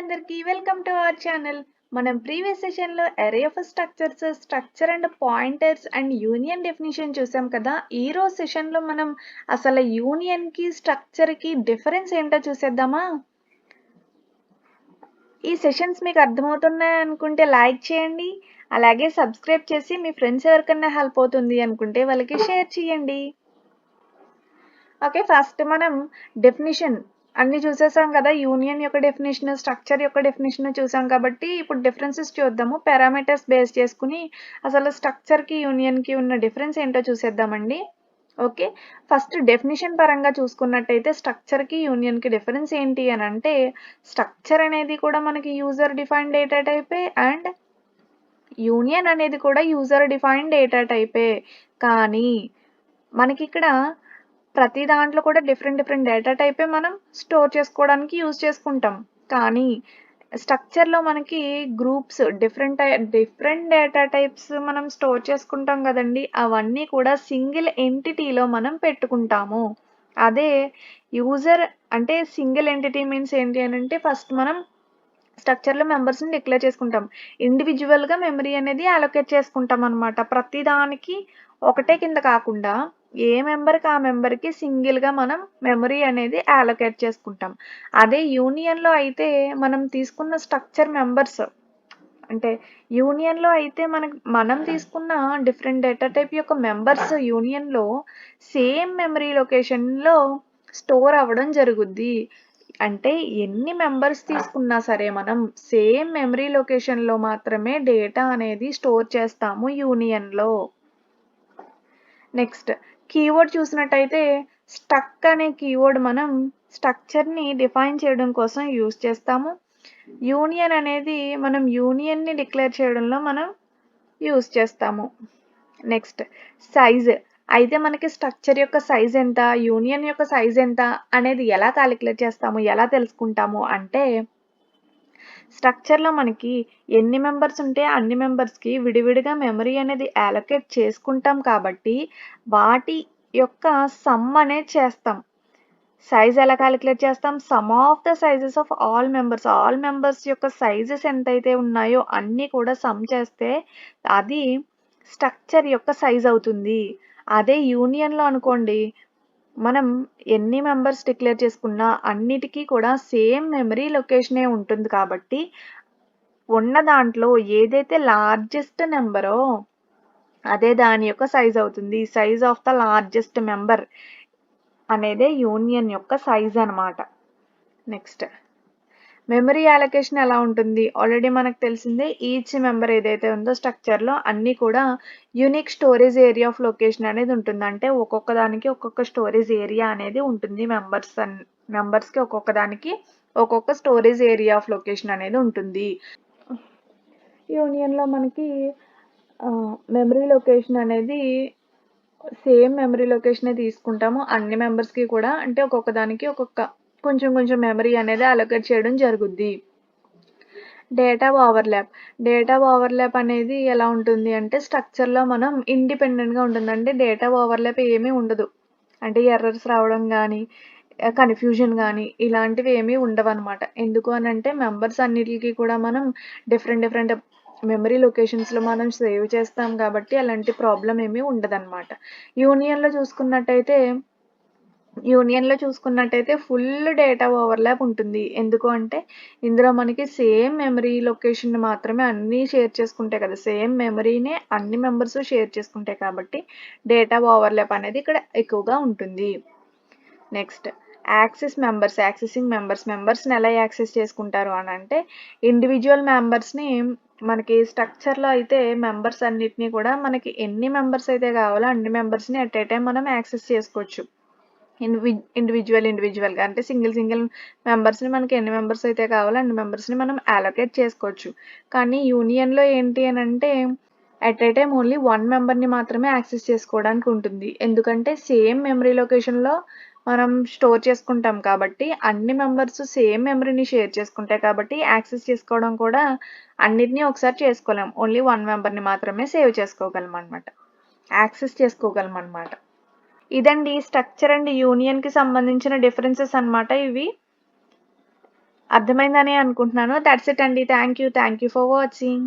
అందరికీ welcome to our channel. మనం previous సెషన్లో అరే of structures, structure and pointers and union definition చూసాం కదా. ఈ రోజు సెషన్లో మనం అసలు యూనియన్కి స్ట్రక్చర్కి డిఫరెన్స్ ఏంటో చూసేద్దామా. ఈ సెషన్స్ మీకు అర్థమవుతున్నాయి అనుకుంటే లైక్ చేయండి, అలాగే సబ్స్క్రైబ్ చేసి మీ ఫ్రెండ్స్ ఎవరికన్నా హెల్ప్ అవుతుంది అనుకుంటే వాళ్ళకి షేర్ చేయండి. ఓకే, ఫస్ట్ మనం డెఫినిషన్ అన్ని చూసేసాం కదా. యూనియన్ యొక్క డెఫినేషన్, స్ట్రక్చర్ యొక్క డెఫినేషన్ చూసాం కాబట్టి ఇప్పుడు డిఫరెన్సెస్ చూద్దాము. పారామీటర్స్ బేస్ చేసుకుని అసలు స్ట్రక్చర్కి యూనియన్కి ఉన్న డిఫరెన్స్ ఏంటో చూసేద్దామండి. ఓకే, ఫస్ట్ డెఫినేషన్ పరంగా చూసుకున్నట్టయితే స్ట్రక్చర్కి యూనియన్కి డిఫరెన్స్ ఏంటి అని అంటే, స్ట్రక్చర్ అనేది కూడా మనకి యూజర్ డిఫైన్డ్ డేటా టైపే అండ్ యూనియన్ అనేది కూడా యూజర్ డిఫైన్డ్ డేటా టైపే. కానీ మనకి ఇక్కడ ప్రతి దాంట్లో కూడా డిఫరెంట్ డేటా టైపే మనం స్టోర్ చేసుకోవడానికి యూజ్ చేసుకుంటాం. కానీ స్ట్రక్చర్లో మనకి గ్రూప్స్ డిఫరెంట్ డేటా టైప్స్ మనం స్టోర్ చేసుకుంటాం కదండి. అవన్నీ కూడా సింగిల్ ఎంటిటీలో మనం పెట్టుకుంటాము. అదే యూజర్ అంటే సింగిల్ ఎంటిటీ మీన్స్ ఏంటి అని అంటే, ఫస్ట్ మనం స్ట్రక్చర్లో మెంబర్స్ని డిక్లేర్ చేసుకుంటాం. ఇండివిజువల్గా మెమరీ అనేది అలొకేట్ చేసుకుంటాం అనమాట. ప్రతి దానికి ఒకటే కింద కాకుండా ఏ మెంబర్కి ఆ మెంబర్కి సింగిల్గా మనం మెమరీ అనేది అలొకేట్ చేసుకుంటాం. అదే యూనియన్లో అయితే మనం తీసుకున్న స్ట్రక్చర్ మెంబర్స్ అంటే యూనియన్లో అయితే మనం తీసుకున్న డిఫరెంట్ డేటా టైప్ యొక్క మెంబర్స్ యూనియన్లో సేమ్ మెమరీ లొకేషన్లో స్టోర్ అవ్వడం జరుగుద్ది. అంటే ఎన్ని మెంబర్స్ తీసుకున్నా సరే మనం సేమ్ మెమరీ లొకేషన్లో మాత్రమే డేటా అనేది స్టోర్ చేస్తాము యూనియన్లో. నెక్స్ట్ కీవర్డ్ చూసినట్టయితే స్ట్రక్ అనే కీవర్డ్ మనం స్ట్రక్చర్ని డిఫైన్ చేయడం కోసం యూజ్ చేస్తాము. యూనియన్ అనేది మనం యూనియన్ని డిక్లేర్ చేయడంలో మనం యూజ్ చేస్తాము. నెక్స్ట్ సైజ్ అయితే మనకి స్ట్రక్చర్ యొక్క సైజ్ ఎంత, యూనియన్ యొక్క సైజ్ ఎంత అనేది ఎలా క్యాలిక్యులేట్ చేస్తాము, ఎలా తెలుసుకుంటాము అంటే, స్ట్రక్చర్లో మనకి ఎన్ని మెంబర్స్ ఉంటే అన్ని మెంబర్స్కి విడివిడిగా మెమరీ అనేది అలొకేట్ చేసుకుంటాం కాబట్టి వాటి యొక్క సమ్ అనేది చేస్తాం. సైజ్ ఎలా క్యాలిక్యులేట్ చేస్తాం? Some of the sizes of all members యొక్క సైజెస్ ఎంతైతే ఉన్నాయో అన్నీ కూడా సమ్ చేస్తే అది స్ట్రక్చర్ యొక్క సైజ్ అవుతుంది. అదే యూనియన్లో అనుకోండి, మనం ఎన్ని మెంబర్స్ డిక్లేర్ చేసుకున్నా అన్నిటికీ కూడా సేమ్ మెమరీ లొకేషనే ఉంటుంది కాబట్టి ఉన్న దాంట్లో ఏదైతే లార్జెస్ట్ నెంబరో అదే దాని యొక్క సైజ్ అవుతుంది. Size of the largest member అనేదే యూనియన్ యొక్క సైజ్ అన్నమాట. నెక్స్ట్ మెమరీ అలొకేషన్ ఎలా ఉంటుంది? ఆల్రెడీ మనకు తెలిసిందే. ఈచ్ మెంబర్ ఏదైతే ఉందో స్ట్రక్చర్లో అన్నీ కూడా unique storage area of location అనేది ఉంటుంది. అంటే ఒక్కొక్క దానికి ఒక్కొక్క స్టోరేజ్ ఏరియా అనేది ఉంటుంది. మెంబర్స్కి ఒక్కొక్క దానికి ఒక్కొక్క స్టోరేజ్ ఏరియా ఆఫ్ లొకేషన్ అనేది ఉంటుంది. యూనియన్లో మనకి మెమరీ లొకేషన్ అనేది సేమ్ మెమరీ లొకేషనే తీసుకుంటాము అన్ని మెంబర్స్కి కూడా. అంటే ఒక్కొక్క దానికి ఒక్కొక్క కొంచెం మెమరీ అనేది అలొకేట్ చేయడం జరుగుద్ది. డేటా ఓవర్లాప్ అనేది ఎలా ఉంటుంది అంటే, స్ట్రక్చర్లో మనం ఇండిపెండెంట్గా ఉంటుంది. అంటే డేటా ఓవర్లాప్ ఏమీ ఉండదు. అంటే ఎర్రర్స్ రావడం కానీ కన్ఫ్యూజన్ కానీ ఇలాంటివి ఏమీ ఉండవన్నమాట. ఎందుకు అని అంటే మెంబర్స్ అన్నిటికీ కూడా మనం డిఫరెంట్ మెమరీ లొకేషన్స్లో మనం సేవ్ చేస్తాం కాబట్టి అలాంటి ప్రాబ్లం ఏమీ ఉండదన్నమాట. యూనియన్లో చూసుకున్నట్టయితే ఫుల్ డేటా ఓవర్లాప్ ఉంటుంది. ఎందుకు అంటే ఇందులో మనకి సేమ్ మెమరీ లొకేషన్ మాత్రమే అన్నీ షేర్ చేసుకుంటాయి కదా. సేమ్ మెమరీనే అన్ని మెంబర్స్ షేర్ చేసుకుంటాయి కాబట్టి డేటా ఓవర్లాప్ అనేది ఇక్కడ ఎక్కువగా ఉంటుంది. నెక్స్ట్ యాక్సెసింగ్ మెంబర్స్ని ఎలా యాక్సెస్ చేసుకుంటారు అని అంటే, ఇండివిజువల్ మెంబర్స్ని మనకి స్ట్రక్చర్లో అయితే మెంబర్స్ అన్నిటినీ కూడా మనకి ఎన్ని మెంబర్స్ అయితే కావాలో అన్ని మెంబర్స్ని అట్ ఏ టైం మనం యాక్సెస్ చేసుకోవచ్చు. ఇండివిజువల్గా అంటే సింగిల్ మెంబర్స్ని మనకి ఎన్ని మెంబర్స్ అయితే కావాలో అన్ని మెంబర్స్ని మనం అలొకేట్ చేసుకోవచ్చు. కానీ యూనియన్లో ఏంటి అని అంటే at a time only one మెంబర్ని మాత్రమే యాక్సెస్ చేసుకోవడానికి ఉంటుంది. ఎందుకంటే సేమ్ మెమరీ లొకేషన్లో మనం స్టోర్ చేసుకుంటాం కాబట్టి అన్ని మెంబర్స్ సేమ్ మెమరీని షేర్ చేసుకుంటాయి కాబట్టి యాక్సెస్ చేసుకోవడం కూడా అన్నిటినీ ఒకసారి చేసుకోలేం. ఓన్లీ వన్ మెంబర్ని మాత్రమే యాక్సెస్ చేసుకోగలం అన్నమాట. ఇదండి స్ట్రక్చర్ అండ్ యూనియన్కి సంబంధించిన డిఫరెన్సెస్ అన్నమాట ఇవి. అర్థమైందనే అనుకుంటున్నాను. దట్స్ ఇట్ అండి. Thank you for watching.